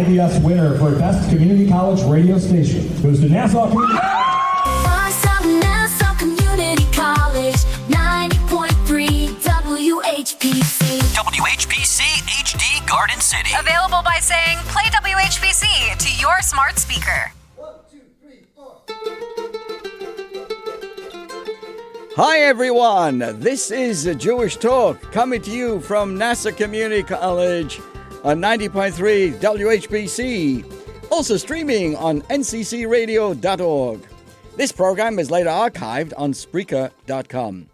IBS winner for Best Community College Radio Station goes to Nassau Community. Nassau Community College, 90.3 WHPC. WHPC HD Garden City. Available by saying, play WHPC to your smart speaker. 1, 2, 3, 4. Hi everyone, this is Jewish Talk coming to you from Nassau Community College on 90.3 WHPC, also streaming on nccradio.org. This program is later archived on Spreaker.com.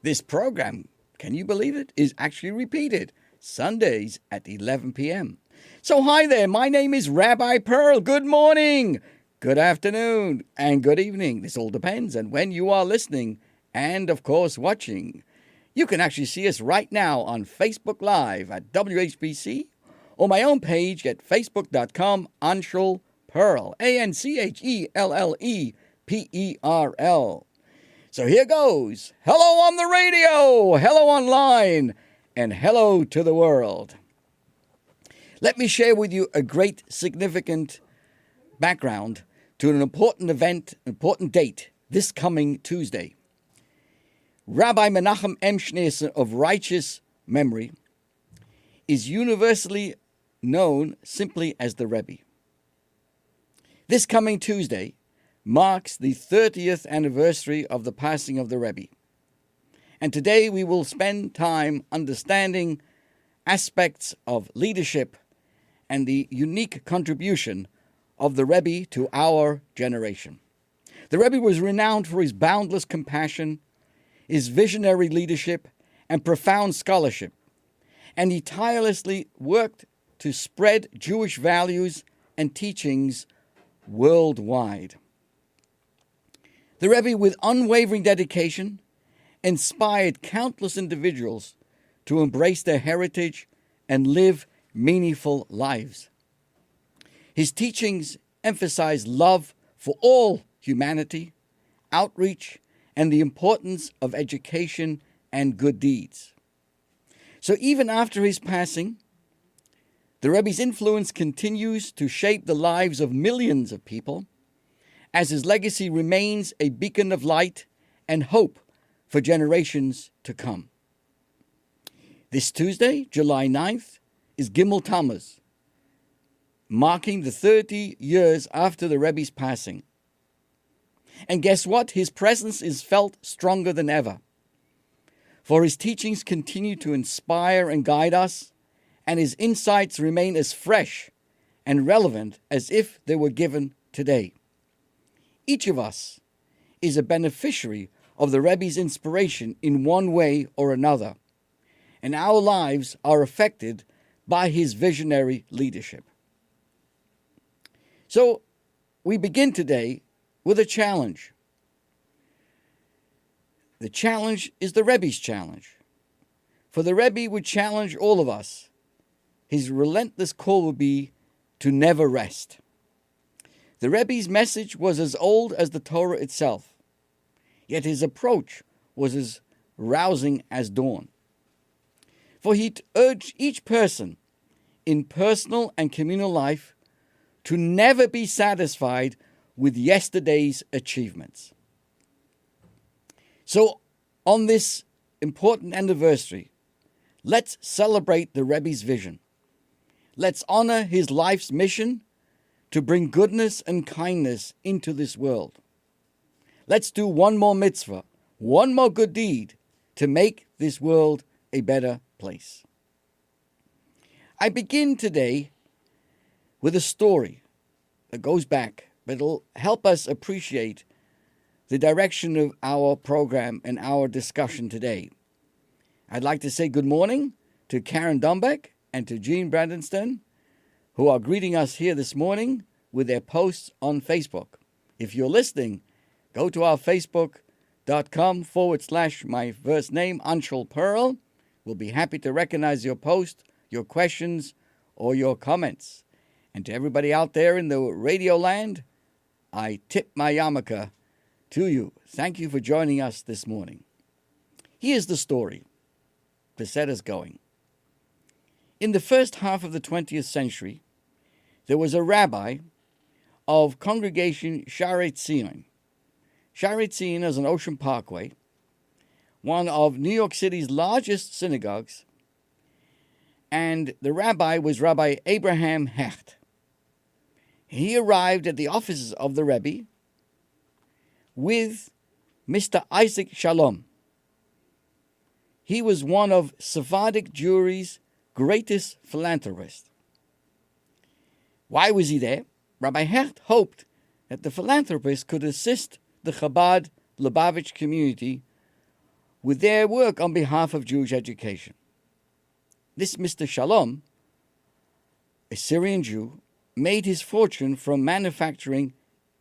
This program, can you believe it, is actually repeated Sundays at 11 p.m. So hi there, my name is Rabbi Perl. Good morning, good afternoon, and good evening. This all depends on when you are listening and, of course, watching. You can actually see us right now on Facebook Live at WHPC or my own page at facebook.com, Anshel Perl, ANCHELLEPERL. So here goes. Hello on the radio, hello online, and hello to the world. Let me share with you a great significant background to an important event, important date, this coming Tuesday. Rabbi Menachem M. Schneerson of righteous memory is universally known simply as the Rebbe. This coming Tuesday marks the 30th anniversary of the passing of the Rebbe. And today we will spend time understanding aspects of leadership and the unique contribution of the Rebbe to our generation. The Rebbe was renowned for his boundless compassion, his visionary leadership, and profound scholarship, and he tirelessly worked to spread Jewish values and teachings worldwide. The Rebbe, with unwavering dedication, inspired countless individuals to embrace their heritage and live meaningful lives. His teachings emphasized love for all humanity, outreach, and the importance of education and good deeds. So even after his passing, the Rebbe's influence continues to shape the lives of millions of people, as his legacy remains a beacon of light and hope for generations to come. This Tuesday, July 9th, is Gimel Tammuz, marking the 30 years after the Rebbe's passing. And guess what? His presence is felt stronger than ever. For his teachings continue to inspire and guide us, and his insights remain as fresh and relevant as if they were given today. Each of us is a beneficiary of the Rebbe's inspiration in one way or another, and our lives are affected by his visionary leadership. So we begin today with a challenge. The challenge is the Rebbe's challenge. For the Rebbe would challenge all of us. His relentless call would be to never rest. The Rebbe's message was as old as the Torah itself, yet his approach was as rousing as dawn. For he urged each person in personal and communal life to never be satisfied with yesterday's achievements. So, on this important anniversary, let's celebrate the Rebbe's vision. Let's honor his life's mission to bring goodness and kindness into this world. Let's do one more mitzvah, one more good deed to make this world a better place. I begin today with a story that goes back, but it'll help us appreciate the direction of our program and our discussion today. I'd like to say good morning to Karen Dombeck and to Jean Brandenstone, who are greeting us here this morning with their posts on Facebook. If you're listening, go to our facebook.com/my first name, Anshel Perl. We'll be happy to recognize your post, your questions, or your comments. And to everybody out there in the radio land, I tip my yarmulke to you. Thank you for joining us this morning. Here's the story to set us going. In the first half of the 20th century, there was a rabbi of congregation Shaarei Tzion. Shaarei Tzion is on Ocean Parkway, one of New York City's largest synagogues, and the rabbi was Rabbi Abraham Hecht. He arrived at the offices of the Rebbe with Mr. Isaac Shalom. He was one of Sephardic Jewry's greatest philanthropists. Why was he there? Rabbi Hecht hoped that the philanthropist could assist the Chabad Lubavitch community with their work on behalf of Jewish education. This Mr. Shalom, a Syrian Jew, made his fortune from manufacturing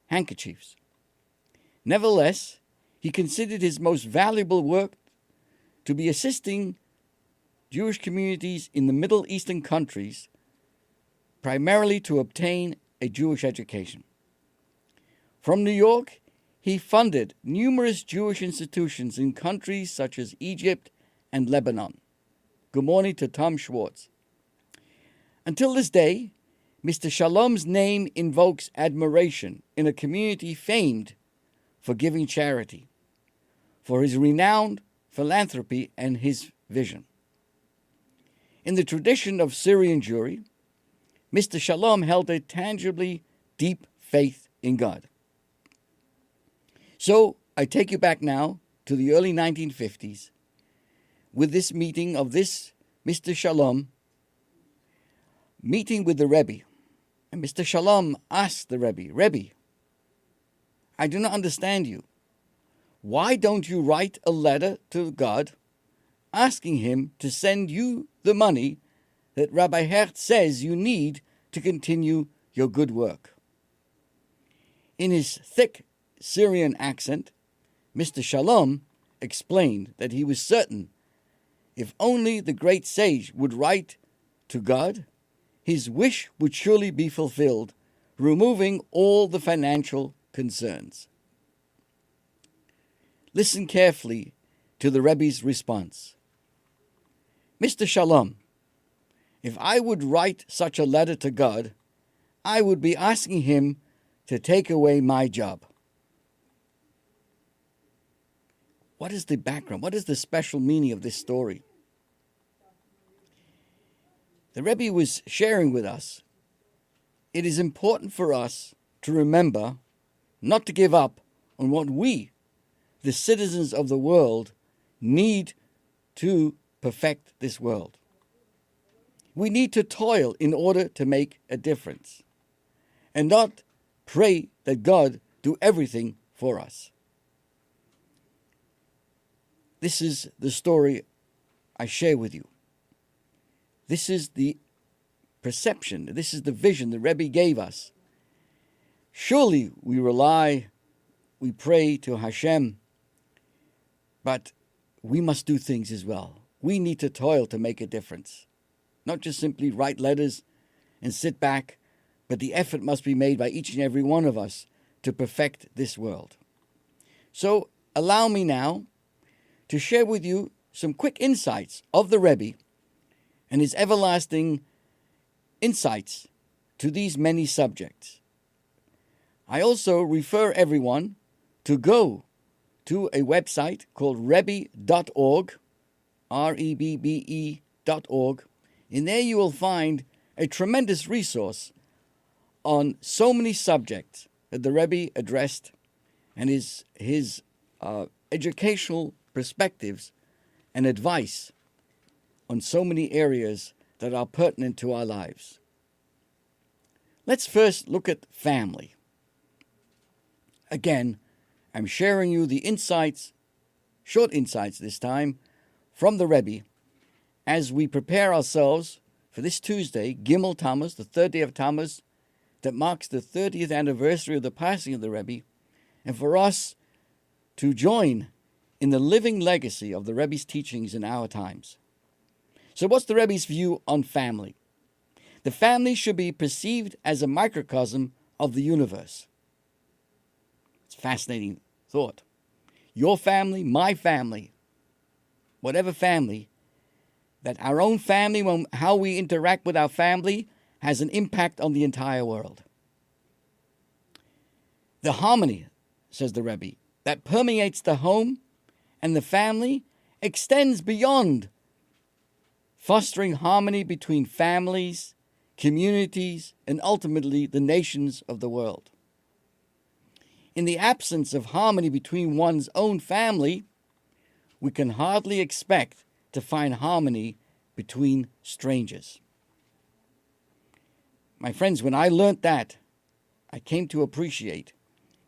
handkerchiefs. Nevertheless, he considered his most valuable work to be assisting Jewish communities in the Middle Eastern countries, primarily to obtain a Jewish education. From New York, he funded numerous Jewish institutions in countries such as Egypt and Lebanon. Good morning to Tom Schwartz. Until this day, Mr. Shalom's name invokes admiration in a community famed for giving charity, for his renowned philanthropy and his vision. In the tradition of Syrian Jewry, Mr. Shalom held a tangibly deep faith in God. So I take you back now to the early 1950s with this meeting of this Mr. Shalom meeting with the Rebbe. And Mr. Shalom asked the Rebbe, Rebbe, I do not understand you. Why don't you write a letter to God asking him to send you the money that Rabbi Hecht says you need to continue your good work? In his thick Syrian accent, Mr. Shalom explained that he was certain if only the great sage would write to God, his wish would surely be fulfilled, removing all the financial concerns. Listen carefully to the Rebbe's response. Mr. Shalom, if I would write such a letter to God, I would be asking him to take away my job. What is the background? What is the special meaning of this story? The Rebbe was sharing with us, it is important for us to remember not to give up on what we, the citizens of the world, need to perfect this world. We need to toil in order to make a difference and not pray that God do everything for us. This is the story I share with you. This is the perception, this is the vision the Rebbe gave us. Surely we rely, we pray to Hashem, but we must do things as well. We need to toil to make a difference. Not just simply write letters and sit back, but the effort must be made by each and every one of us to perfect this world. So allow me now to share with you some quick insights of the Rebbe and his everlasting insights to these many subjects. I also refer everyone to go to a website called rebbe.org, rebbe.org. In there you will find a tremendous resource on so many subjects that the Rebbe addressed and his educational perspectives and advice on so many areas that are pertinent to our lives. Let's first look at family. Again, I'm sharing you the insights, short insights this time, from the Rebbe as we prepare ourselves for this Tuesday, Gimel Tammuz, the third day of Tammuz, that marks the 30th anniversary of the passing of the Rebbe, and for us to join in the living legacy of the Rebbe's teachings in our times. So what's the Rebbe's view on family? The family should be perceived as a microcosm of the universe. It's a fascinating thought. Your family, my family, whatever family, that our own family, how we interact with our family, has an impact on the entire world. The harmony, says the Rebbe, that permeates the home and the family extends beyond fostering harmony between families, communities, and ultimately the nations of the world. In the absence of harmony between one's own family, we can hardly expect to find harmony between strangers. My friends, when I learnt that, I came to appreciate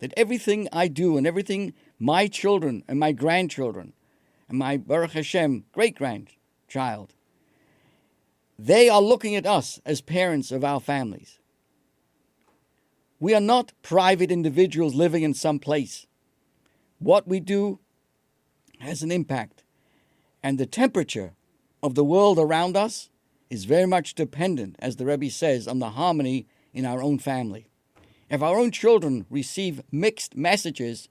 that everything I do and everything my children and my grandchildren and my Baruch Hashem great-grandchild, they are looking at us as parents of our families. We are not private individuals living in some place. What we do has an impact, and the temperature of the world around us is very much dependent, as the Rebbe says, on the harmony in our own family. If our own children receive mixed messages,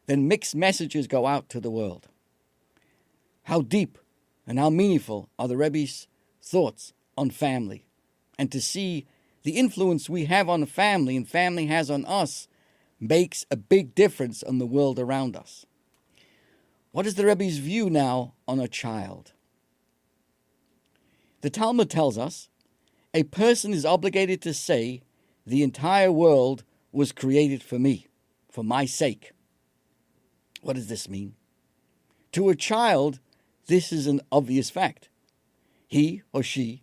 then mixed messages go out to the world. How deep and how meaningful are the Rebbe's thoughts on family, and to see the influence we have on the family and family has on us makes a big difference on the world around us. What is the Rebbe's view now on a child? The Talmud tells us a person is obligated to say, the entire world was created for me, for my sake. What does this mean? To a child, this is an obvious fact. He or she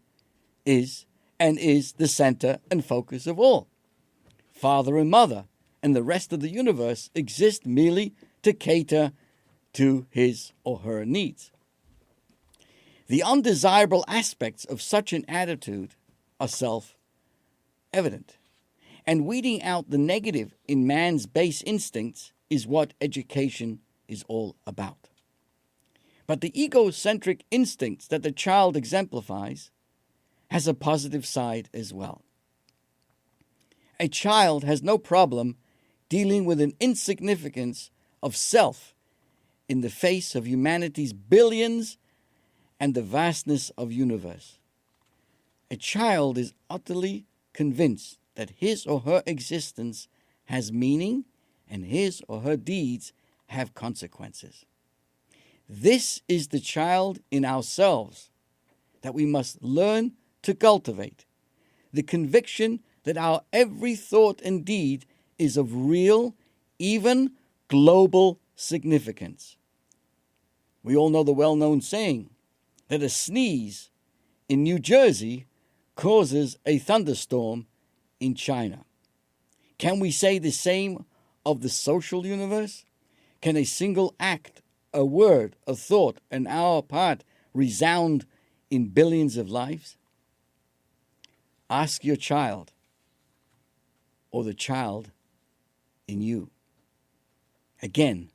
is the center and focus of all. Father and mother and the rest of the universe exist merely to cater to his or her needs. The undesirable aspects of such an attitude are self-evident, and weeding out the negative in man's base instincts is what education is all about. But the egocentric instincts that the child exemplifies has a positive side as well. A child has no problem dealing with an insignificance of self in the face of humanity's billions and the vastness of universe. A child is utterly convinced that his or her existence has meaning and his or her deeds have consequences. This is the child in ourselves that we must learn to cultivate, the conviction that our every thought and deed is of real, even global significance. We all know the well-known saying that a sneeze in New Jersey causes a thunderstorm in China. Can we say the same of the social universe? Can a single act, a word, a thought, on our part resound in billions of lives? Ask your child, or the child in you. Again,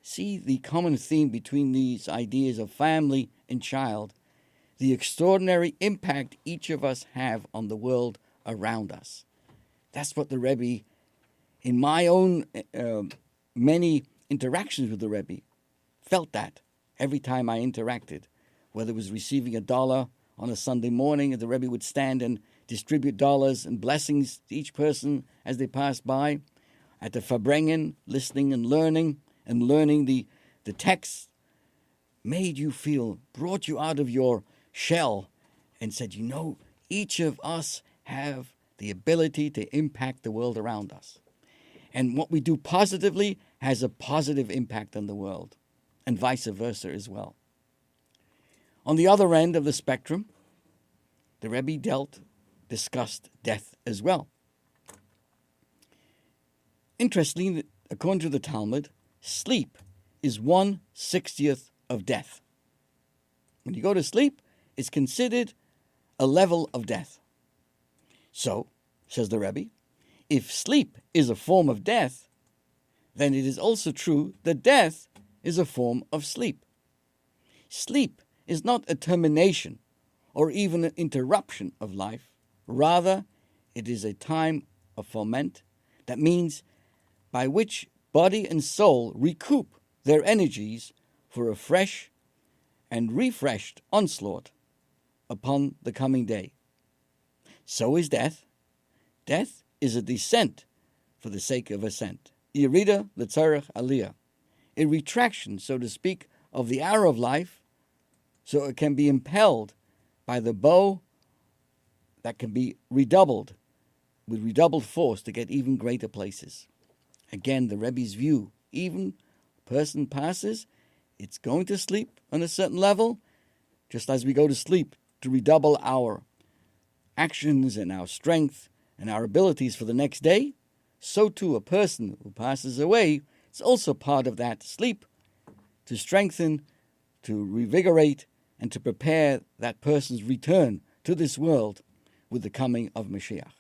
see the common theme between these ideas of family and child, the extraordinary impact each of us have on the world around us. That's what the Rebbe, in my own many interactions with the Rebbe, felt that every time I interacted, whether it was receiving $1 on a Sunday morning, the Rebbe would stand and distribute dollars and blessings to each person as they passed by. At the Farbrengen, listening and learning the text, made you feel, brought you out of your shell and said, you know, each of us have the ability to impact the world around us. And what we do positively has a positive impact on the world, and vice versa as well. On the other end of the spectrum, the Rebbe discussed death as well. Interestingly, according to the Talmud, sleep is 1/60th of death. When you go to sleep, it's considered a level of death. So, says the Rebbe, if sleep is a form of death, then it is also true that death is a form of sleep. Sleep is not a termination or even an interruption of life. Rather, it is a time of ferment. That means by which body and soul recoup their energies for a fresh and refreshed onslaught upon the coming day. So is death. Death is a descent for the sake of ascent. Yerida l'tzarech aliyah. A retraction, so to speak, of the arrow of life, so it can be impelled by the bow that can be redoubled with redoubled force to get even greater places. Again, the Rebbe's view, even a person passes, it's going to sleep on a certain level, just as we go to sleep to redouble our actions and our strength and our abilities for the next day, so too a person who passes away is also part of that sleep to strengthen, to revigorate, and to prepare that person's return to this world with the coming of Mashiach.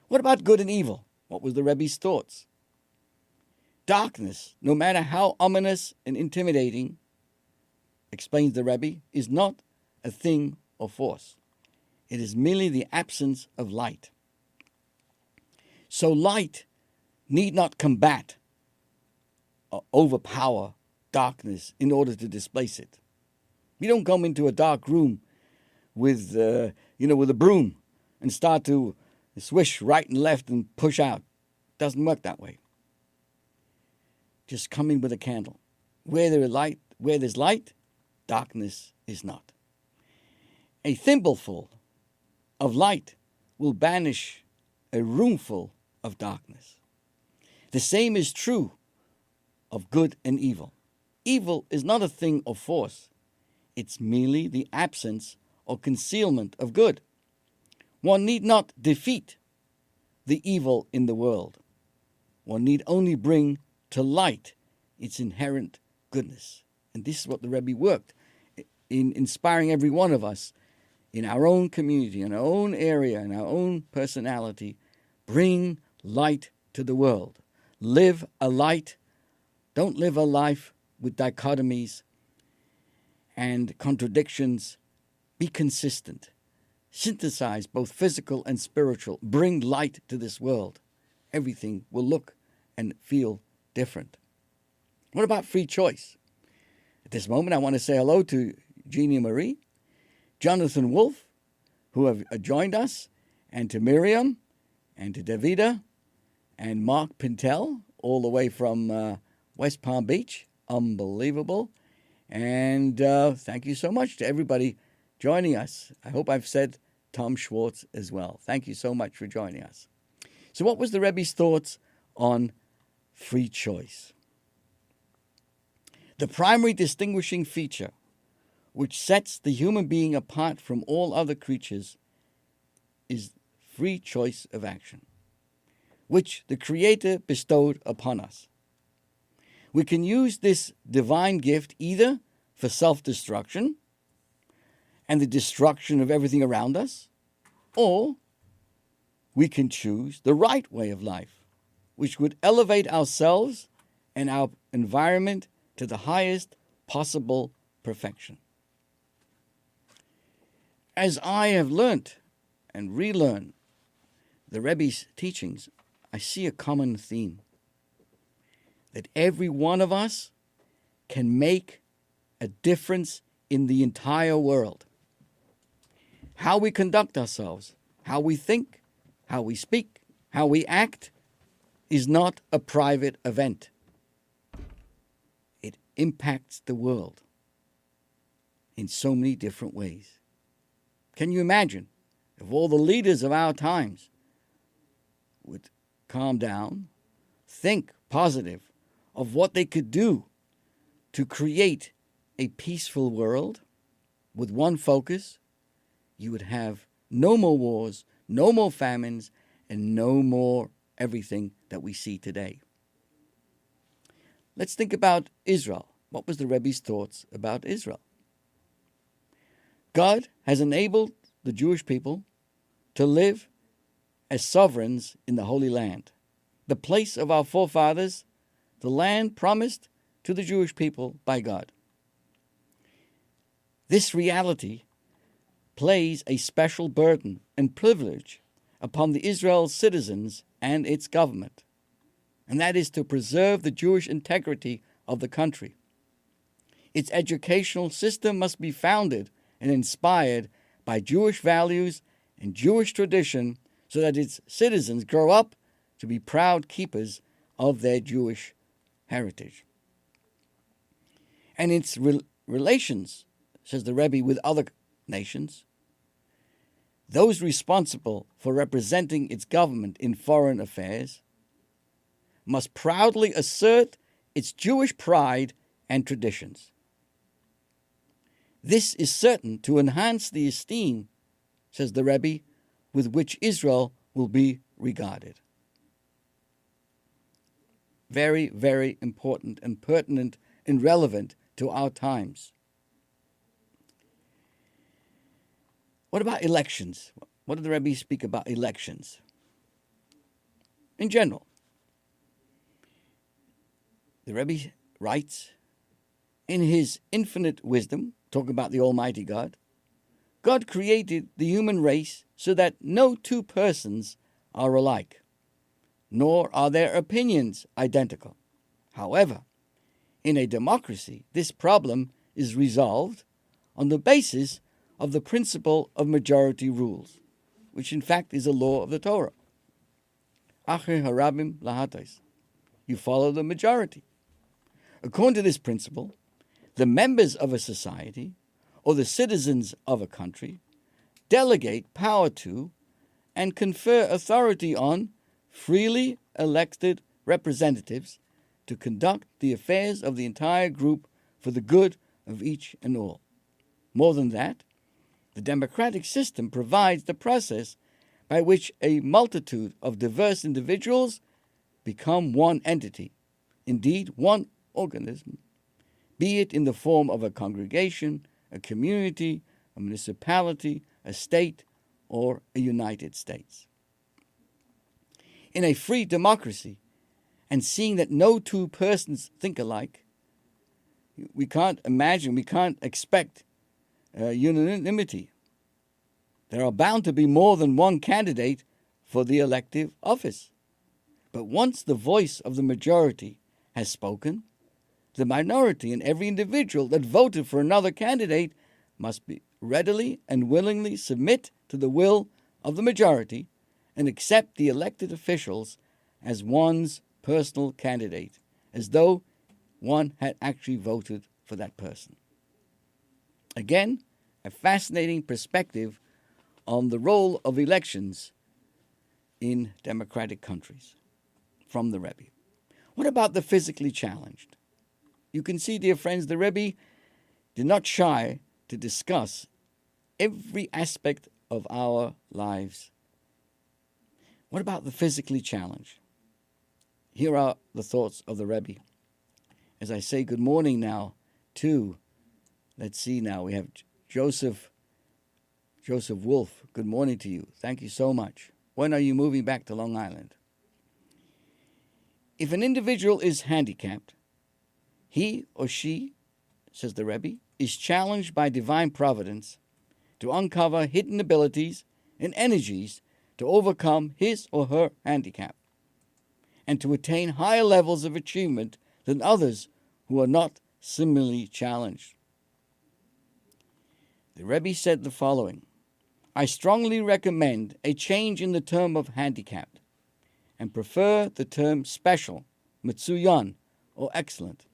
What about good and evil? What was the Rebbe's thoughts? Darkness, no matter how ominous and intimidating, explains the Rebbe, is not a thing or force. It is merely the absence of light. So light need not combat or overpower darkness in order to displace it. We don't come into a dark room with a broom and start to swish right and left and push out. Doesn't work that way. Just come in with a candle. Where there's light, darkness is not. A thimbleful of light will banish a roomful of darkness. The same is true of good and evil. Evil is not a thing of force. It's merely the absence or concealment of good. One need not defeat the evil in the world. One need only bring to light its inherent goodness. And this is what the Rebbe worked in inspiring every one of us in our own community, in our own area, in our own personality. Bring light to the world. Live a light. Don't live a life with dichotomies and contradictions. Be consistent. Synthesize both physical and spiritual. Bring light to this world. Everything will look and feel different. What about free choice? At this moment, I want to say hello to Jeannie Marie, Jonathan Wolf, who have joined us, and to Miriam, and to Davida, and Mark Pintel, all the way from West Palm Beach. Unbelievable. And thank you so much to everybody joining us. I hope I've said Tom Schwartz as well. Thank you so much for joining us. So what was the Rebbe's thoughts on free choice? The primary distinguishing feature which sets the human being apart from all other creatures is free choice of action, which the Creator bestowed upon us. We can use this divine gift either for self-destruction and the destruction of everything around us, or we can choose the right way of life, which would elevate ourselves and our environment to the highest possible perfection. As I have learnt and relearned the Rebbe's teachings, I see a common theme, that every one of us can make a difference in the entire world. How we conduct ourselves, how we think, how we speak, how we act, is not a private event. It impacts the world in so many different ways. Can you imagine if all the leaders of our times would calm down, think positive of what they could do to create a peaceful world with one focus? You would have no more wars, no more famines, and no more everything that we see today. Let's think about Israel. What was the Rebbe's thoughts about Israel? God has enabled the Jewish people to live as sovereigns in the Holy Land, the place of our forefathers, the land promised to the Jewish people by God. This reality plays a special burden and privilege upon the Israel citizens and its government, and that is to preserve the Jewish integrity of the country. Its educational system must be founded and inspired by Jewish values and Jewish tradition so that its citizens grow up to be proud keepers of their Jewish heritage. And its relations, says the Rebbe, with other nations, those responsible for representing its government in foreign affairs must proudly assert its Jewish pride and traditions. This is certain to enhance the esteem, says the Rebbe, with which Israel will be regarded. Very, very important and pertinent and relevant to our times. What about elections? What did the Rebbe speak about elections? In general, the Rebbe writes, in his infinite wisdom, talking about the Almighty God, God created the human race so that no two persons are alike, nor are their opinions identical. However, in a democracy, this problem is resolved on the basis of the principle of majority rules, which in fact is a law of the Torah. Acher harabim lahatais. You follow the majority. According to this principle, the members of a society or the citizens of a country delegate power to and confer authority on freely elected representatives to conduct the affairs of the entire group for the good of each and all. More than that, the democratic system provides the process by which a multitude of diverse individuals become one entity, indeed one organism, be it in the form of a congregation, a community, a municipality, a state, or a United States. In a free democracy, and seeing that no two persons think alike, we can't expect unanimity. There are bound to be more than one candidate for the elective office. But once the voice of the majority has spoken, the minority and every individual that voted for another candidate must be readily and willingly submit to the will of the majority and accept the elected officials as one's personal candidate, as though one had actually voted for that person. Again, a fascinating perspective on the role of elections in democratic countries from the Rebbe. What about the physically challenged? You can see, dear friends, the Rebbe did not shy to discuss every aspect of our lives. What about the physically challenged? Here are the thoughts of the Rebbe. As I say good morning now to, let's see now, we have Joseph Wolf. Good morning to you. Thank you so much. When are you moving back to Long Island? If an individual is handicapped, he or she, says the Rebbe, is challenged by divine providence to uncover hidden abilities and energies to overcome his or her handicap and to attain higher levels of achievement than others who are not similarly challenged. The Rebbe said the following: I strongly recommend a change in the term of handicapped and prefer the term special, mitsuyan, or excellent.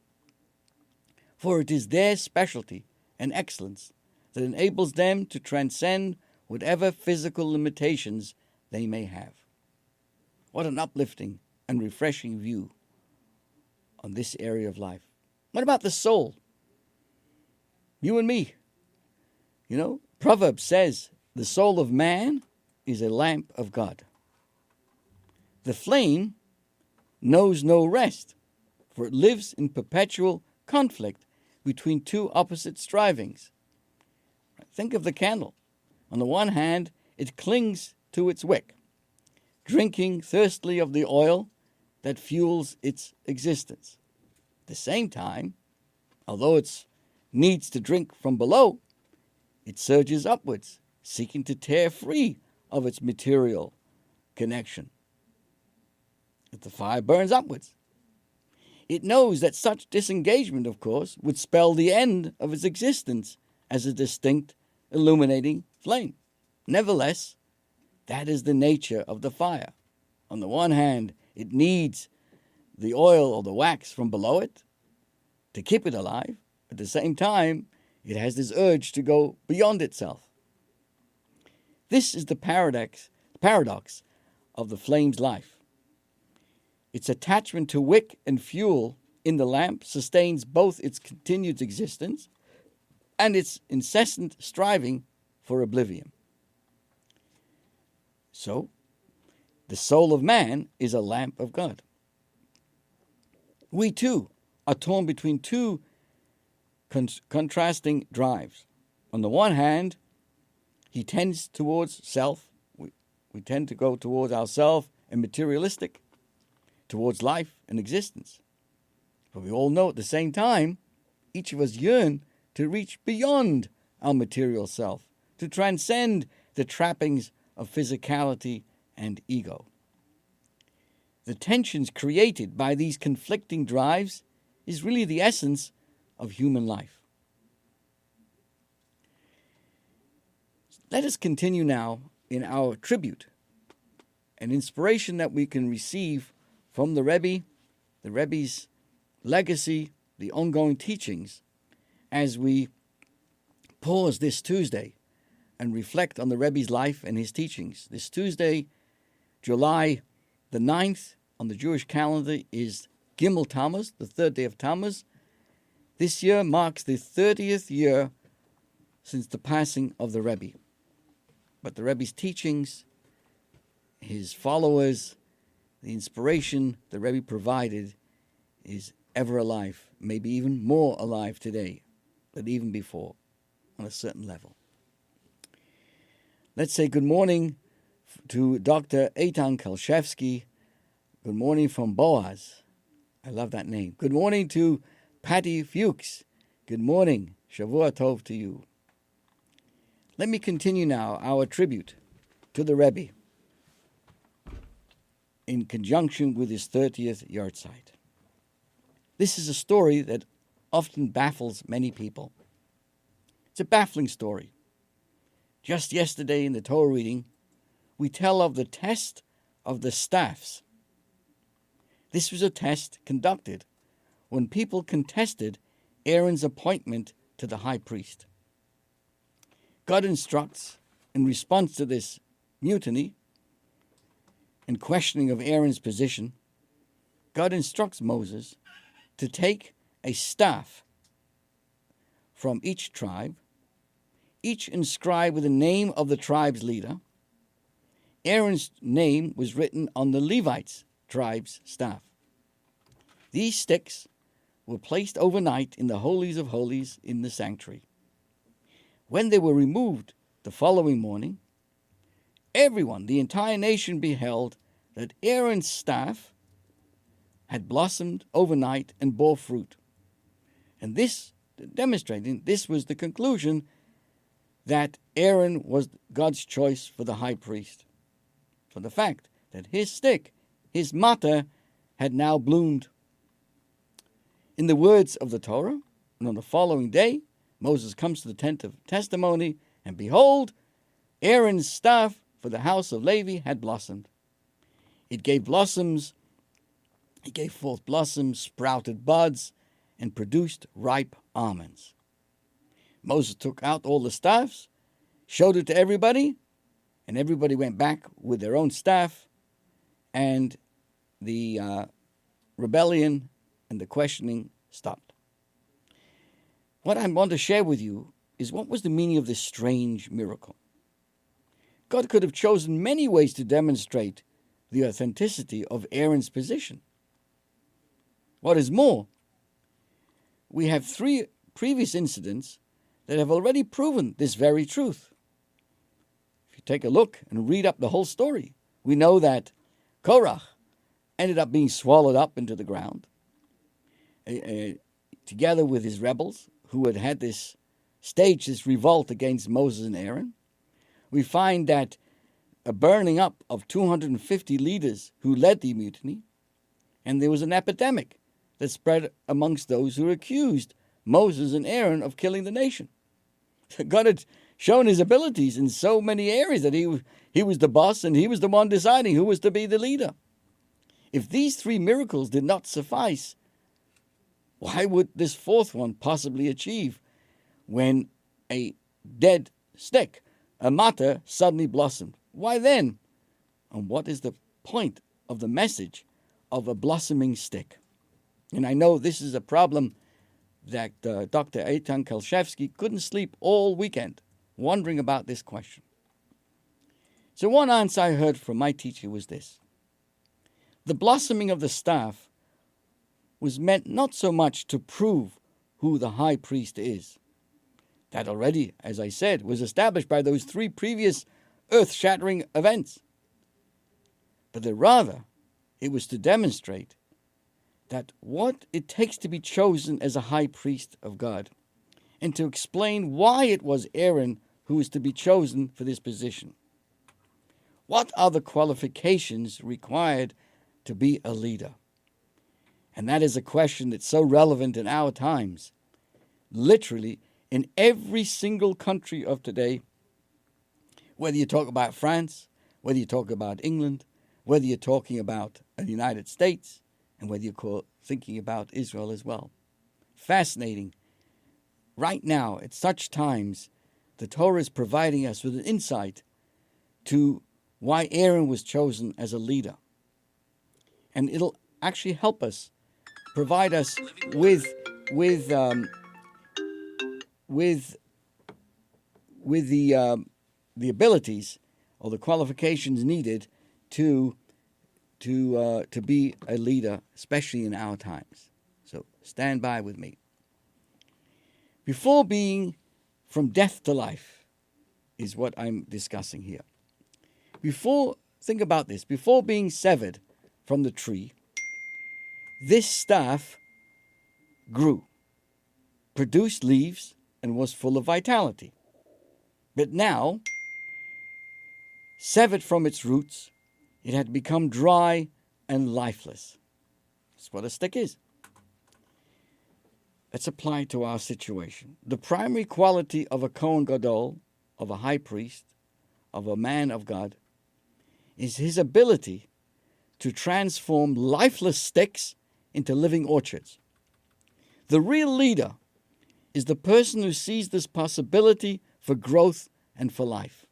For it is their specialty and excellence that enables them to transcend whatever physical limitations they may have. What an uplifting and refreshing view on this area of life. What about the soul? You and me. You know, Proverbs says, the soul of man is a lamp of God. The flame knows no rest, for it lives in perpetual conflict between two opposite strivings. Think of the candle. On the one hand, it clings to its wick, drinking thirstily of the oil that fuels its existence. At the same time, although it needs to drink from below, it surges upwards, seeking to tear free of its material connection. If the fire burns upwards, it knows that such disengagement, of course, would spell the end of its existence as a distinct, illuminating flame. Nevertheless, That is the nature of the fire. On the one hand, it needs the oil or the wax from below it to keep it alive. At the same time, it has this urge to go beyond itself. This is the paradox of the flame's life. Its attachment to wick and fuel in the lamp sustains both its continued existence and its incessant striving for oblivion. So, the soul of man is a lamp of God. We too are torn between two contrasting drives. On the one hand, he tends towards self. We tend to go towards ourself and materialistic, towards life and existence. But we all know at the same time, each of us yearn to reach beyond our material self, to transcend the trappings of physicality and ego. The tensions created by these conflicting drives is really the essence of human life. Let us continue now in our tribute, an inspiration that we can receive from the Rebbe, the Rebbe's legacy, the ongoing teachings, as we pause this Tuesday and reflect on the Rebbe's life and his teachings. This Tuesday, July the 9th, on the Jewish calendar is Gimel Tammuz, the third day of Tammuz. This year marks the 30th year since the passing of the Rebbe. But the Rebbe's teachings, his followers, the inspiration the Rebbe provided is ever alive, maybe even more alive today than even before, on a certain level. Let's say good morning to Dr. Eitan Kalshevsky. Good morning from Boaz. I love that name. Good morning to Patty Fuchs. Good morning. Shavua Tov to you. Let me continue now our tribute to the Rebbe in conjunction with his 30th yahrzeit. This is a story that often baffles many people. It's a baffling story. Just yesterday in the Torah reading, we tell of the test of the staffs. This was a test conducted when people contested Aaron's appointment to the high priest. God instructs, in response to this mutiny and questioning of Aaron's position, God instructs Moses to take a staff from each tribe, each inscribed with the name of the tribe's leader. Aaron's name was written on the Levites' tribe's staff. These sticks were placed overnight in the holies of holies in the sanctuary. When they were removed the following morning, everyone, the entire nation, beheld that Aaron's staff had blossomed overnight and bore fruit. And this, demonstrating, this was the conclusion that Aaron was God's choice for the high priest. For the fact that his stick, his matter, had now bloomed. In the words of the Torah, and on the following day, Moses comes to the tent of testimony, and behold, Aaron's staff for the house of Levi had blossomed. It gave blossoms, it gave forth blossoms, sprouted buds, and produced ripe almonds. Moses took out all the staffs, showed it to everybody, and everybody went back with their own staff, and the rebellion and the questioning stopped. What I want to share with you is what was the meaning of this strange miracle. God could have chosen many ways to demonstrate the authenticity of Aaron's position. What is more, we have 3 previous incidents that have already proven this very truth. If you take a look and read up the whole story, we know that Korach ended up being swallowed up into the ground, together with his rebels who had this revolt against Moses and Aaron. We find that a burning up of 250 leaders who led the mutiny, and there was an epidemic that spread amongst those who accused Moses and Aaron of killing the nation. God had shown his abilities in so many areas that he was the boss and he was the one deciding who was to be the leader. If these 3 miracles did not suffice, why would this 4th one possibly achieve when a dead stick, a matter, suddenly blossomed? Why then? And what is the point of the message of a blossoming stick? And I know this is a problem that Dr. Eitan Kalshevsky couldn't sleep all weekend wondering about this question. So one answer I heard from my teacher was this. The blossoming of the staff was meant not so much to prove who the high priest is. That already, as I said, was established by those 3 previous earth-shattering events. But that rather, it was to demonstrate that what it takes to be chosen as a high priest of God, and to explain why it was Aaron who was to be chosen for this position. What are the qualifications required to be a leader? And that is a question that's so relevant in our times. Literally, in every single country of today, whether you talk about France, whether you talk about England, whether you're talking about the United States, and whether you're thinking about Israel as well. Fascinating. Right now, at such times, the Torah is providing us with an insight to why Aaron was chosen as a leader. And it'll actually help us, provide us with the abilities or the qualifications needed to be a leader, especially in our times. So stand by with me. Before being from death to life is what I'm discussing here. Think about this, before being severed from the tree, this staff grew, produced leaves, and was full of vitality. But now, severed from its roots, it had become dry and lifeless. That's what a stick is. Let's apply it to our situation. The primary quality of a Kohen Gadol, of a high priest, of a man of God, is his ability to transform lifeless sticks into living orchards. The real leader is the person who sees this possibility for growth and for life.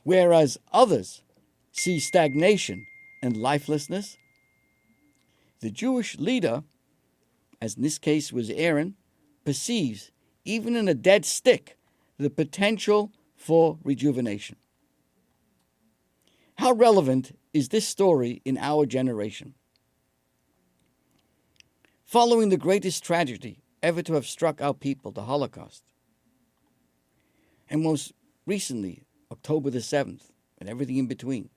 Whereas others see stagnation and lifelessness, the Jewish leader, as in this case was Aaron, perceives, even in a dead stick, the potential for rejuvenation. How relevant is this story in our generation? Following the greatest tragedy ever to have struck our people, the Holocaust, and most recently, October the 7th, and everything in between,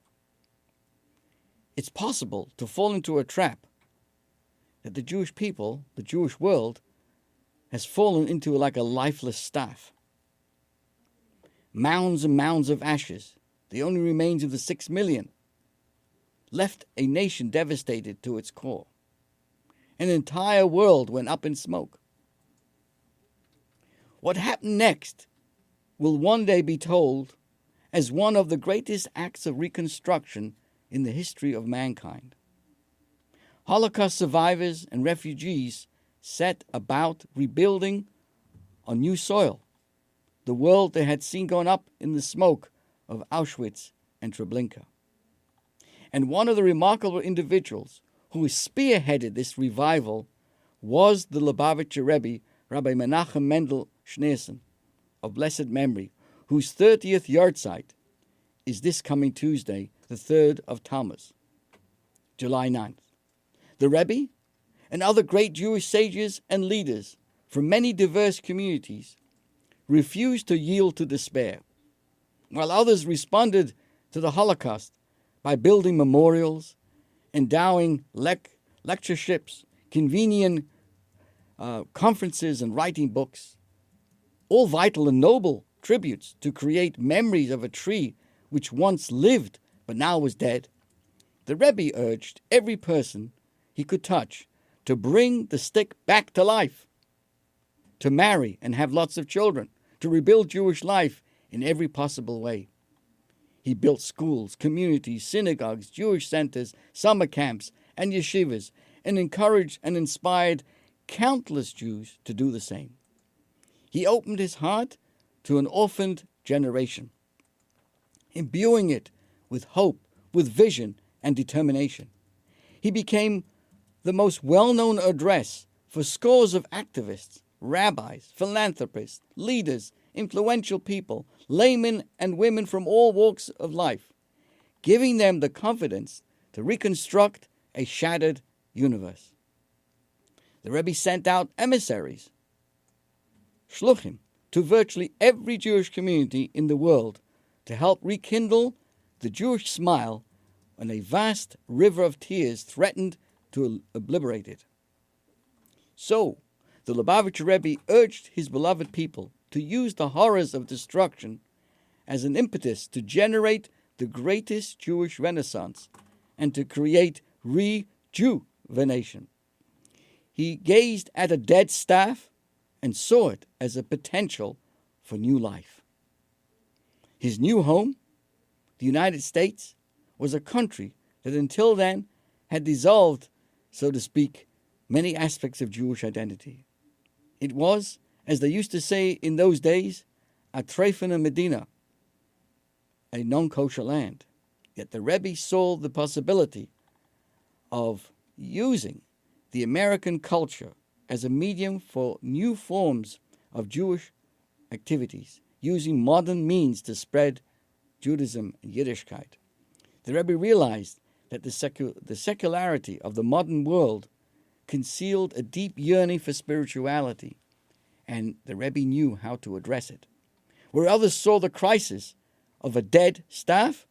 it's possible to fall into a trap that the Jewish people, the Jewish world, has fallen into like a lifeless staff. Mounds and mounds of ashes, the only remains of the 6 million, left a nation devastated to its core. An entire world went up in smoke. What happened next will one day be told as one of the greatest acts of reconstruction in the history of mankind. Holocaust survivors and refugees set about rebuilding on new soil, the world they had seen going up in the smoke of Auschwitz and Treblinka. And one of the remarkable individuals who spearheaded this revival was the Lubavitcher Rebbe, Rabbi Menachem Mendel Schneerson, of blessed memory, whose 30th yahrzeit is this coming Tuesday, the 3rd of Tammuz, July 9th. The Rebbe and other great Jewish sages and leaders from many diverse communities refused to yield to despair, while others responded to the Holocaust by building memorials, endowing lectureships, convening conferences, and writing books, all vital and noble tributes to create memories of a tree which once lived but now was dead. The Rebbe urged every person he could touch to bring the stick back to life, to marry and have lots of children, to rebuild Jewish life in every possible way. He built schools, communities, synagogues, Jewish centers, summer camps, and yeshivas, and encouraged and inspired countless Jews to do the same. He opened his heart to an orphaned generation, imbuing it with hope, with vision, and determination. He became the most well-known address for scores of activists, rabbis, philanthropists, leaders, influential people, laymen and women from all walks of life, giving them the confidence to reconstruct a shattered universe. The Rebbe sent out emissaries, shluchim, to virtually every Jewish community in the world to help rekindle the Jewish smile when a vast river of tears threatened to obliterate it. So, the Lubavitcher Rebbe urged his beloved people to use the horrors of destruction as an impetus to generate the greatest Jewish renaissance and to create rejuvenation. He gazed at a dead staff and saw it as a potential for new life. His new home, the United States, was a country that until then had dissolved, so to speak, many aspects of Jewish identity. It was, as they used to say in those days, a treifene Medina, a non-kosher land. Yet the Rebbe saw the possibility of using the American culture as a medium for new forms of Jewish activities, using modern means to spread Judaism and Yiddishkeit. The Rebbe realized that the secularity of the modern world concealed a deep yearning for spirituality, and the Rebbe knew how to address it. Where others saw the crisis of a dead staff,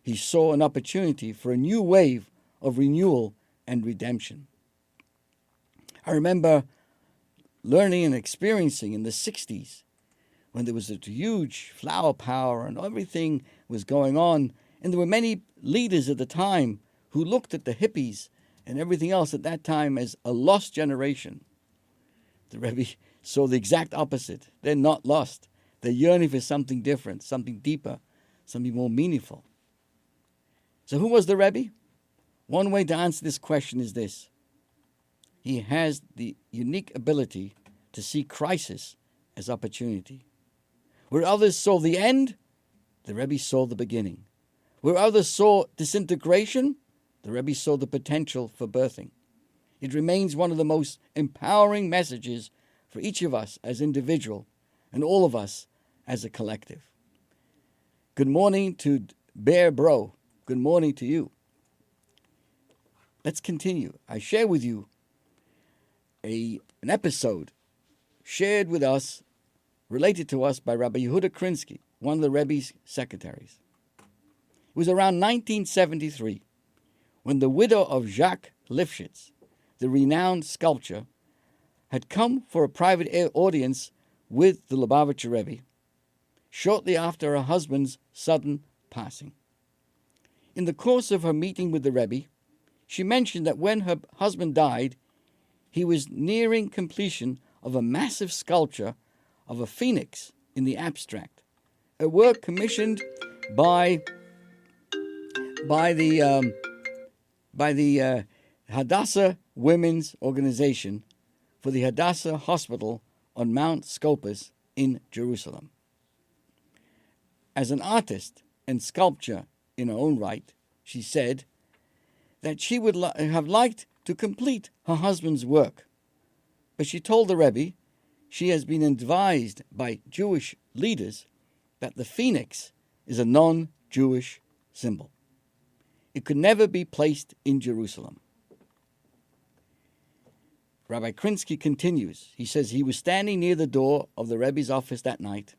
he saw an opportunity for a new wave of renewal and redemption. I remember learning and experiencing in the 60s when there was a huge flower power and everything was going on, and there were many leaders at the time who looked at the hippies and everything else at that time as a lost generation. The Rebbe saw the exact opposite. They're not lost. They're yearning for something different, something deeper, something more meaningful. So who was the Rebbe? One way to answer this question is this. He has the unique ability to see crisis as opportunity. Where others saw the end, the Rebbe saw the beginning. Where others saw disintegration, the Rebbe saw the potential for birthing. It remains one of the most empowering messages for each of us as individual and all of us as a collective. Good morning to Bear Bro. Good morning to you. Let's continue. I share with you an episode shared with us, related to us by Rabbi Yehuda Krinsky, one of the Rebbe's secretaries. It was around 1973 when the widow of Jacques Lifshitz, the renowned sculptor, had come for a private audience with the Lubavitcher Rebbe, shortly after her husband's sudden passing. In the course of her meeting with the Rebbe, she mentioned that when her husband died, he was nearing completion of a massive sculpture of a phoenix in the abstract, a work commissioned by the Hadassah Women's Organization for the Hadassah Hospital on Mount Scopus in Jerusalem. As an artist and sculptor in her own right, she said that she would have liked to complete her husband's work, but she told the Rebbe she has been advised by Jewish leaders that the phoenix is a non-Jewish symbol. It could never be placed in Jerusalem. Rabbi Krinsky continues. He says he was standing near the door of the Rebbe's office that night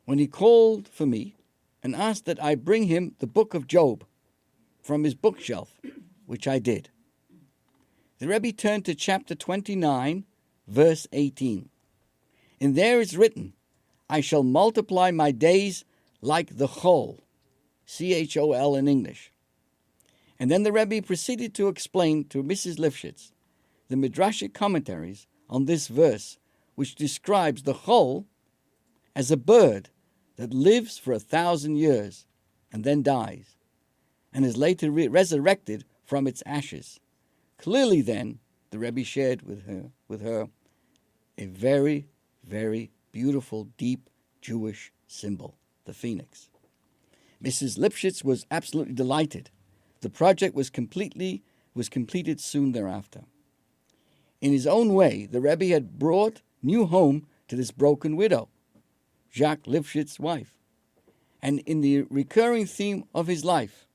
when he called for me and asked that I bring him the book of Job from his bookshelf, which I did. The Rebbe turned to chapter 29, verse 18. And there is written, I shall multiply my days like the chol, C-H-O-L in English. And then the Rebbe proceeded to explain to Mrs. Lifshitz the Midrashic commentaries on this verse, which describes the chol as a bird that lives for 1,000 years and then dies, and is later resurrected from its ashes. Clearly then, the Rebbe shared with her a very, very beautiful, deep Jewish symbol, the phoenix. Mrs. Lipschitz was absolutely delighted. The project was completed soon thereafter. In his own way, the Rebbe had brought new home to this broken widow, Jacques Lipschitz's wife. And in the recurring theme of his life,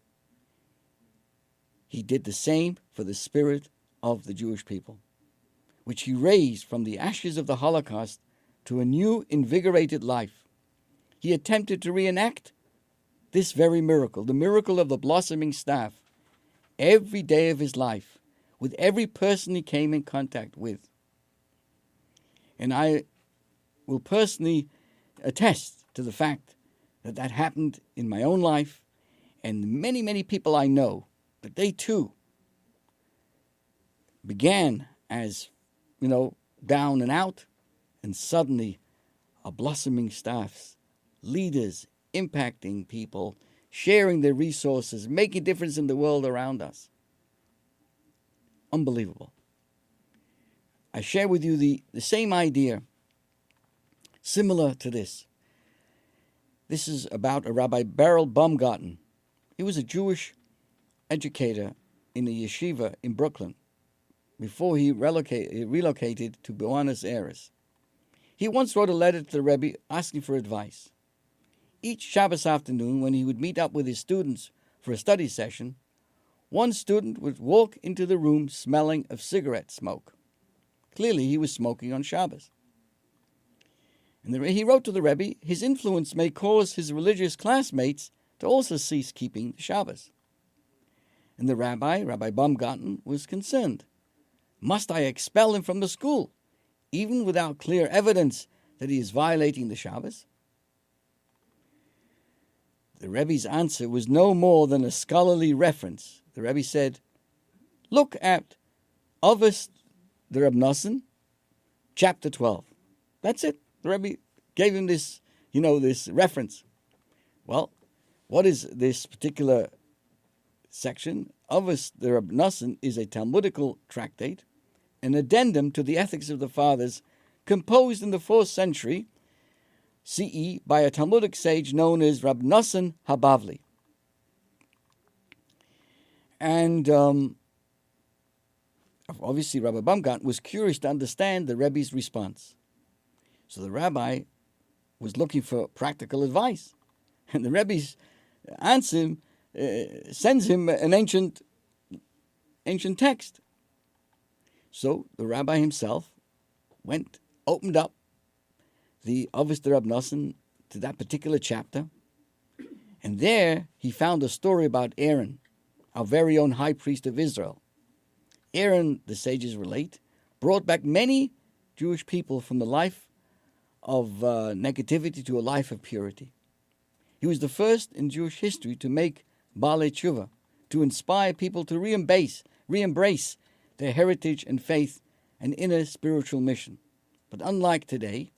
he did the same for the spirit of the Jewish people, which he raised from the ashes of the Holocaust to a new, invigorated life. He attempted to reenact this very miracle, the miracle of the blossoming staff, every day of his life, with every person he came in contact with. And I will personally attest to the fact that that happened in my own life, and many, many people I know, that they too began as, down and out, and suddenly are blossoming staffs, leaders, impacting people, sharing their resources, making a difference in the world around us. Unbelievable. I share with you the same idea, similar to this. This is about a Rabbi Perl Baumgarten. He was a Jewish educator in a yeshiva in Brooklyn before he relocated to Buenos Aires. He once wrote a letter to the Rebbe asking for advice. Each Shabbos afternoon, when he would meet up with his students for a study session, one student would walk into the room smelling of cigarette smoke. Clearly, he was smoking on Shabbos. And he wrote to the Rebbe, his influence may cause his religious classmates to also cease keeping the Shabbos. And the Rabbi Baumgarten, was concerned. Must I expel him from the school, even without clear evidence that he is violating the Shabbos? The Rebbe's answer was no more than a scholarly reference. The Rebbe said, look at Avos the Reb Nosson, chapter 12. That's it. The Rebbe gave him this, this reference. Well, what is this particular section? Avos the Reb Nosson is a Talmudical tractate, an addendum to the Ethics of the Fathers, composed in the 4th century CE by a Talmudic sage known as Rab Nosson Habavli. And obviously Rabbi Baumgarten was curious to understand the Rebbe's response. So the rabbi was looking for practical advice. And the Rebbe's answer sends him an ancient text. So the rabbi himself opened up the Avos the Reb Nosson to that particular chapter, and there he found a story about Aaron, our very own high priest of Israel. Aaron, the sages relate, brought back many Jewish people from the life of negativity to a life of purity. He was the first in Jewish history to make Baalei Tshuva, to inspire people to re-embrace their heritage and faith and inner spiritual mission. But unlike today,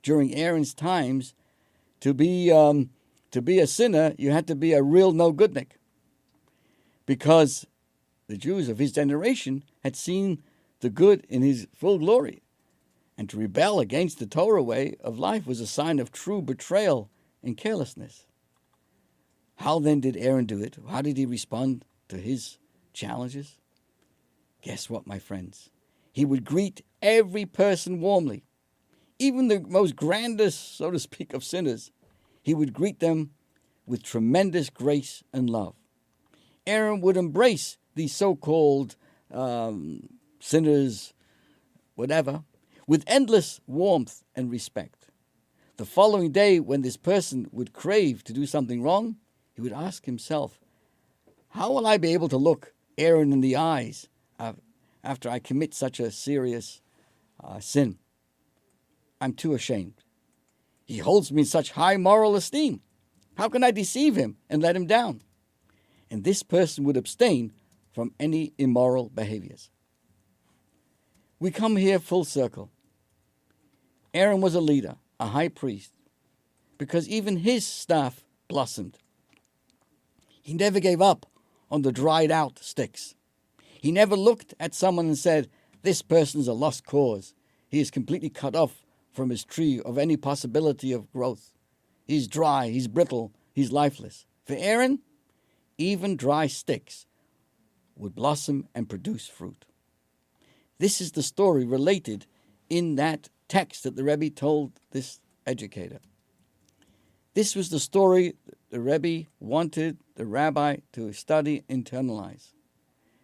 during Aaron's times, to be a sinner, you had to be a real no-goodnik, because the Jews of his generation had seen the good in his full glory, and to rebel against the Torah way of life was a sign of true betrayal and carelessness. How then did Aaron do it? How did he respond to his challenges? Guess what, my friends? He would greet every person warmly. Even the most grandest, so to speak, of sinners, he would greet them with tremendous grace and love. Aaron would embrace these so-called sinners, whatever, with endless warmth and respect. The following day, when this person would crave to do something wrong, he would ask himself, how will I be able to look Aaron in the eyes after I commit such a serious sin? I'm too ashamed. He holds me in such high moral esteem. How can I deceive him and let him down? And this person would abstain from any immoral behaviors. We come here full circle. Aaron was a leader, a high priest, because even his staff blossomed. He never gave up on the dried out sticks. He never looked at someone and said, "This person is a lost cause. He is completely cut off from his tree of any possibility of growth. He's dry, he's brittle, he's lifeless." For Aaron, even dry sticks would blossom and produce fruit. This is the story related in that text that the Rebbe told this educator. This was the story the Rebbe wanted the rabbi to study, internalize.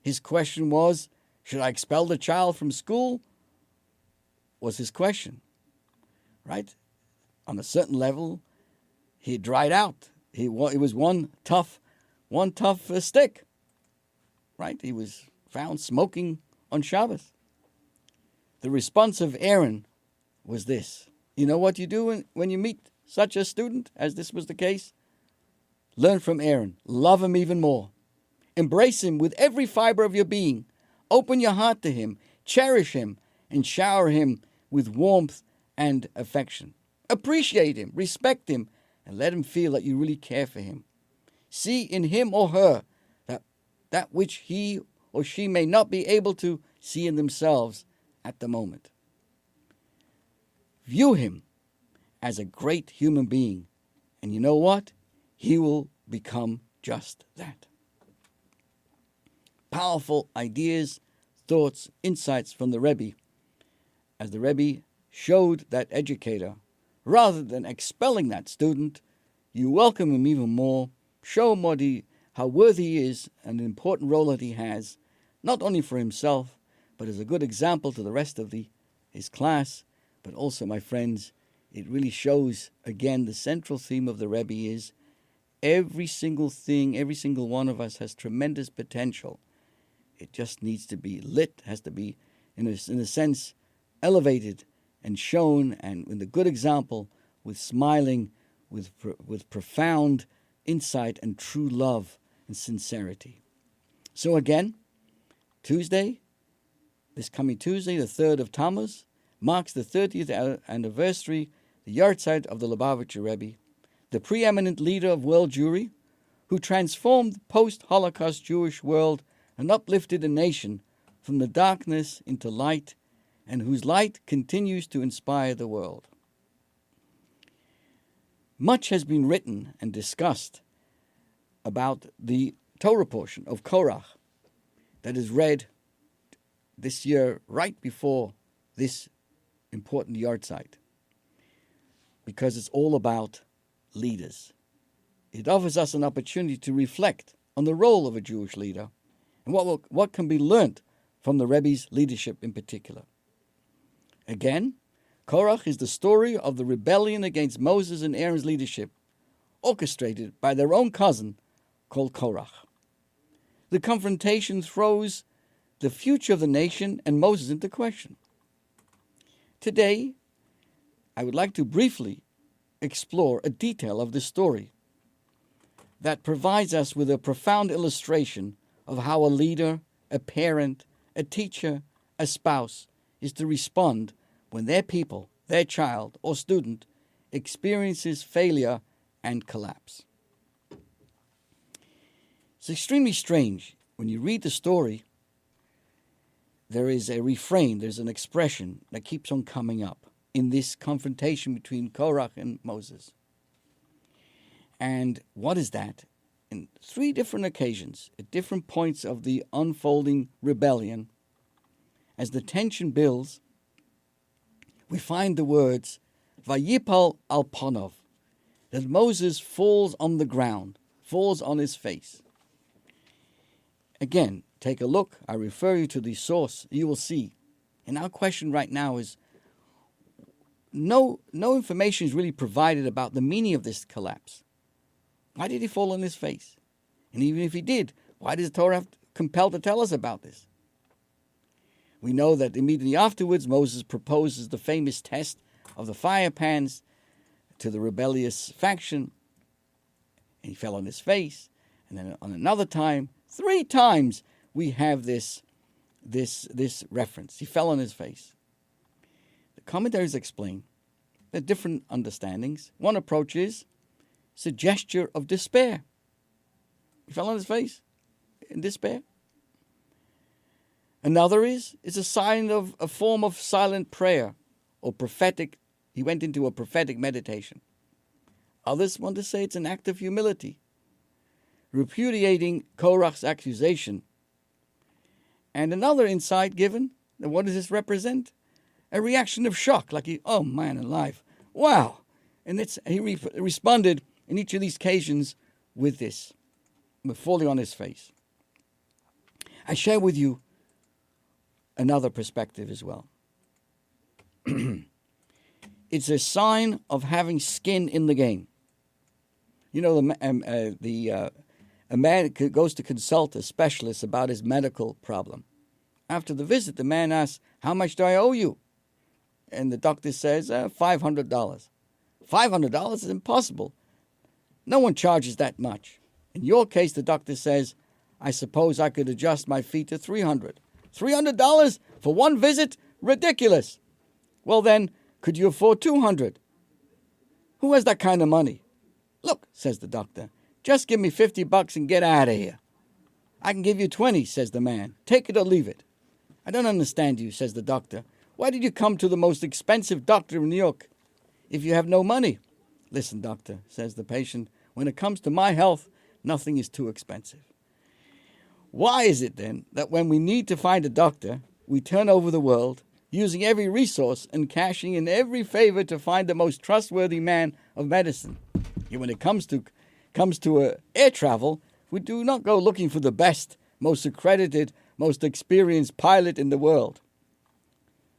His question was, should I expel the child from school? Was his question, right? On a certain level, he dried out. It was one tough stick, right? He was found smoking on Shabbos. The response of Aaron was this. You know what you do when you meet such a student, as this was the case? Learn from Aaron. Love him even more. Embrace him with every fiber of your being. Open your heart to him. Cherish him and shower him with warmth and affection. Appreciate him, respect him, and let him feel that you really care for him. See in him or her that which he or she may not be able to see in themselves at the moment. View him as a great human being, and you know what? He will become just that. Powerful ideas, thoughts, insights from the Rebbe, as the Rebbe showed that educator. Rather than expelling that student, you welcome him even more, show him how worthy he is and the important role that he has, not only for himself, but as a good example to the rest of his class. But also, my friends, it really shows, again, the central theme of the Rebbe is every single thing, every single one of us has tremendous potential. It just needs to be lit, has to be, in a sense, elevated and shown, and with a good example, with smiling, with profound insight and true love and sincerity. So again, this coming Tuesday, the 3rd of Tammuz, marks the 30th anniversary, the yahrzeit of the Lubavitcher Rebbe, the preeminent leader of world Jewry, who transformed the post-Holocaust Jewish world and uplifted a nation from the darkness into light, and whose light continues to inspire the world. Much has been written and discussed about the Torah portion of Korach that is read this year right before this important yahrzeit, because it's all about leaders. It offers us an opportunity to reflect on the role of a Jewish leader and what can be learnt from the Rebbe's leadership in particular. Again, Korach is the story of the rebellion against Moses and Aaron's leadership, orchestrated by their own cousin called Korach. The confrontation throws the future of the nation and Moses into question. Today, I would like to briefly explore a detail of this story that provides us with a profound illustration of how a leader, a parent, a teacher, a spouse is to respond when their people, their child or student experiences failure and collapse. It's extremely strange. When you read the story, there is a refrain, there's an expression that keeps on coming up in this confrontation between Korach and Moses. And what is that? In 3 different occasions, at different points of the unfolding rebellion, as the tension builds, we find the words, Vayipal al Ponov, that Moses falls on the ground, falls on his face. Again, take a look. I refer you to the source. You will see. And our question right now is, no information is really provided about the meaning of this collapse. Why did he fall on his face? And even if he did, why does the Torah have compelled to tell us about this? We know that immediately afterwards, Moses proposes the famous test of the fire pans to the rebellious faction, and he fell on his face. And then on another time, 3 times, we have this reference. He fell on his face. The commentaries explain There are different understandings. One approach is it's a gesture of despair. He fell on his face in despair. Another is it's a sign of a form of silent prayer or prophetic. He went into a prophetic meditation. Others want to say it's an act of humility, repudiating Korach's accusation. And another insight given, that what does this represent? A reaction of shock, like oh man alive, wow. And he responded in each of these occasions with this, with falling on his face. I share with you another perspective as well. It's a sign of having skin in the game. You know, a man goes to consult a specialist about his medical problem. After the visit, the man asks, "How much do I owe you?" And the doctor says, $500. $500 is impossible. No one charges that much. In your case, the doctor says, "I suppose I could adjust my fee to $300. $300 for one visit? Ridiculous. Well then, could you afford $200? Who has that kind of money? Look, says the doctor, just give me $50 and get out of here. I can give you 20, says the man. Take it or leave it. I don't understand you, says the doctor. Why did you come to the most expensive doctor in New York if you have no money? Listen, doctor, says the patient, when it comes to my health, nothing is too expensive. Why is it then that when we need to find a doctor, we turn over the world, using every resource and cashing in every favor to find the most trustworthy man of medicine? Yet when it comes to air travel, we do not go looking for the best, most accredited, most experienced pilot in the world.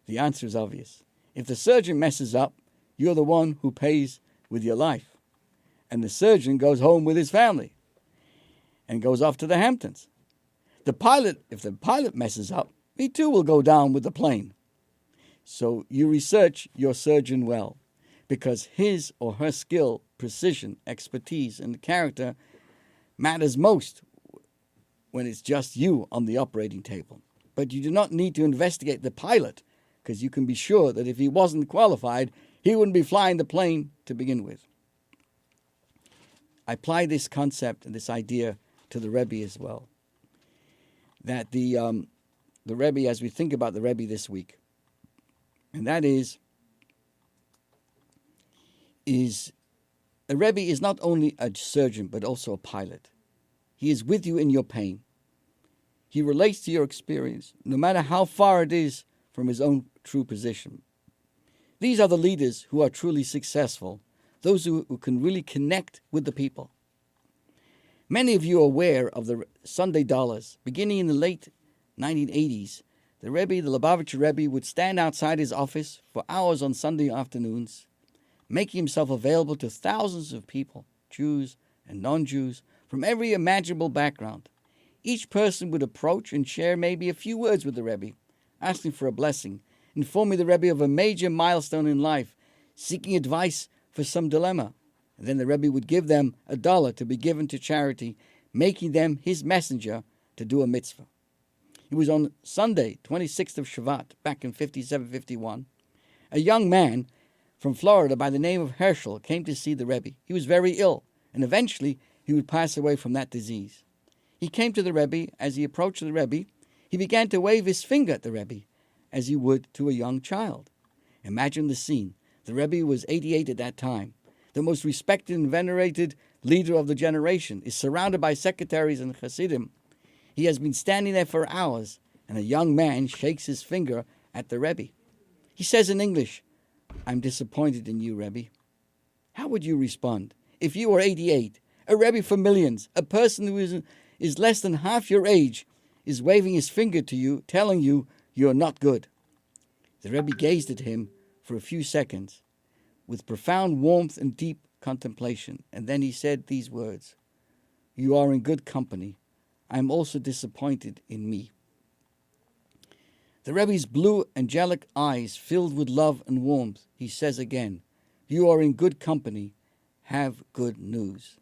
The answer is obvious. If the surgeon messes up, you're the one who pays with your life. And the surgeon goes home with his family and goes off to the Hamptons. If the pilot messes up, he too will go down with the plane. So you research your surgeon well, because his or her skill, precision, expertise, and character matters most when it's just you on the operating table. But you do not need to investigate the pilot, because you can be sure that if he wasn't qualified, he wouldn't be flying the plane to begin with. I apply this concept and this idea to the Rebbe as well. That the Rebbe, as we think about the Rebbe this week, and that is a Rebbe is not only a surgeon, but also a pilot. He is with you in your pain. He relates to your experience, no matter how far it is from his own true position. These are the leaders who are truly successful, those who can really connect with the people. Many of you are aware of the Sunday dollars. Beginning in the late 1980s, the Lubavitcher Rebbe would stand outside his office for hours on Sunday afternoons, making himself available to thousands of people, Jews and non-Jews, from every imaginable background. Each person would approach and share maybe a few words with the Rebbe, asking for a blessing, informing the Rebbe of a major milestone in life, seeking advice for some dilemma. And then the Rebbe would give them $1 to be given to charity, making them his messenger to do a mitzvah. It was on Sunday, 26th of Shvat, back in 57-51, a young man from Florida by the name of Herschel came to see the Rebbe. He was very ill, and eventually he would pass away from that disease. He came to the Rebbe. As he approached the Rebbe, he began to wave his finger at the Rebbe, as he would to a young child. Imagine the scene. The Rebbe was 88 at that time. The most respected and venerated leader of the generation is surrounded by secretaries and Hasidim. He has been standing there for hours, and a young man shakes his finger at the Rebbe. He says in English, "I'm disappointed in you, Rebbe." How would you respond if you were 88, a Rebbe for millions, a person who is less than half your age, is waving his finger to you, telling you you're not good? The Rebbe gazed at him for a few seconds with profound warmth and deep contemplation, and then he said these words, "You are in good company. I am also disappointed in me." The Rebbe's blue, angelic eyes filled with love and warmth, he says again, "You are in good company. Have good news."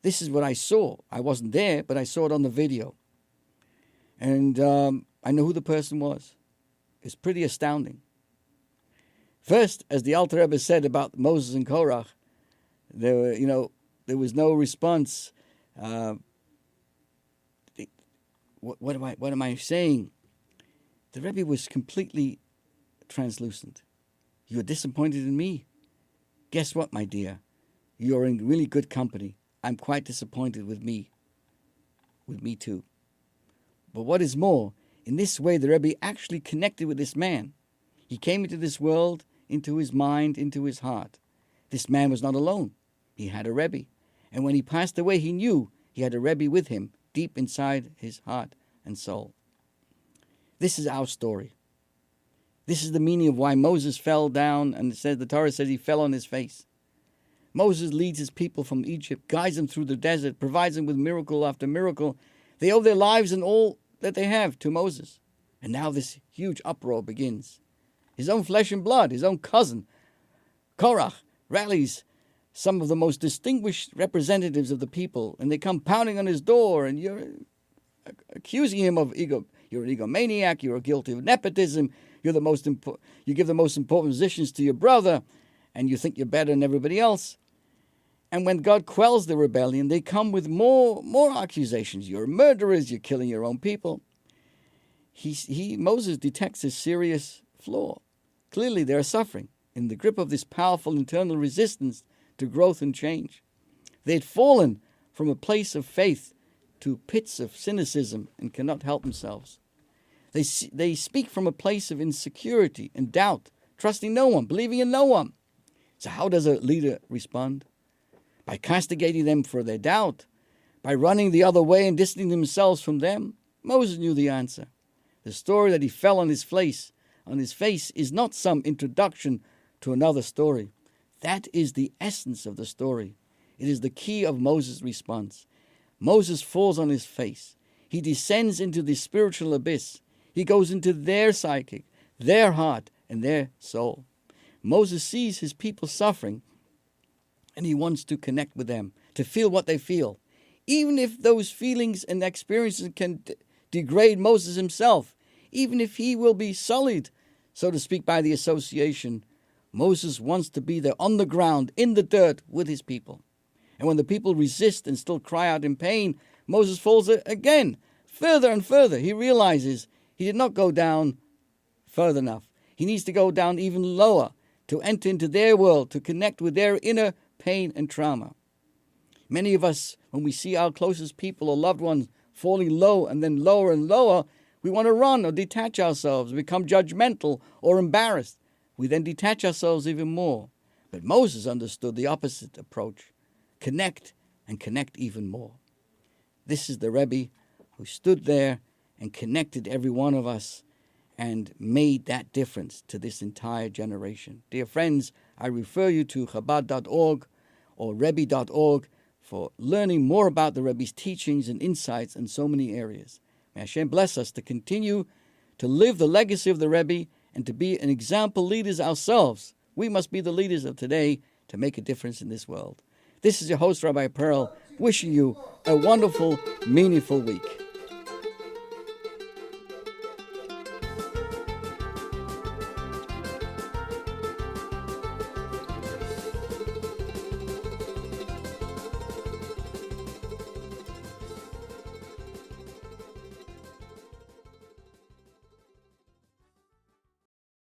This is what I saw. I wasn't there, but I saw it on the video. And I know who the person was. It's pretty astounding. First, as the Alter Rebbe said about Moses and Korach, there was no response. What am I saying? The Rebbe was completely translucent. You're disappointed in me? Guess what, my dear? You're in really good company. I'm quite disappointed with me. With me too. But what is more, in this way the Rebbe actually connected with this man. He came into this world, into his mind, into his heart. This man was not alone. He had a Rebbe. And when he passed away, he knew he had a Rebbe with him, deep inside his heart and soul. This is our story. This is the meaning of why Moses fell down, and the Torah says he fell on his face. Moses leads his people from Egypt, guides them through the desert, provides them with miracle after miracle. They owe their lives and all that they have to Moses. And now this huge uproar begins. His own flesh and blood, his own cousin, Korach, rallies some of the most distinguished representatives of the people, and they come pounding on his door, and you're accusing him of ego. You're an egomaniac, you're guilty of nepotism, you give the most important positions to your brother, and you think you're better than everybody else. And when God quells the rebellion, they come with more accusations. You're murderers, you're killing your own people. Moses detects a serious flaw. Clearly they are suffering in the grip of this powerful internal resistance to growth and change. They had fallen from a place of faith to pits of cynicism and cannot help themselves. They speak from a place of insecurity and doubt, trusting no one, believing in no one. So how does a leader respond? By castigating them for their doubt, by running the other way and distancing themselves from them? Moses knew the answer. The story that he fell on his face is not some introduction to another story. That is the essence of the story. It is the key of Moses' response. Moses falls on his face. He descends into the spiritual abyss. He goes into their psychic, their heart, and their soul. Moses sees his people suffering, and he wants to connect with them, to feel what they feel. Even if those feelings and experiences can degrade Moses himself, even if he will be sullied, so to speak, by the association, Moses wants to be there on the ground, in the dirt, with his people. And when the people resist and still cry out in pain, Moses falls again, further and further. He realizes he did not go down further enough. He needs to go down even lower to enter into their world, to connect with their inner pain and trauma. Many of us, when we see our closest people or loved ones falling low and then lower and lower, we want to run or detach ourselves, become judgmental or embarrassed. We then detach ourselves even more. But Moses understood the opposite approach. Connect and connect even more. This is the Rebbe who stood there and connected every one of us and made that difference to this entire generation. Dear friends, I refer you to Chabad.org or Rebbe.org for learning more about the Rebbe's teachings and insights in so many areas. May Hashem bless us to continue to live the legacy of the Rebbe and to be an example leaders ourselves. We must be the leaders of today to make a difference in this world. This is your host, Rabbi Perl, wishing you a wonderful, meaningful week.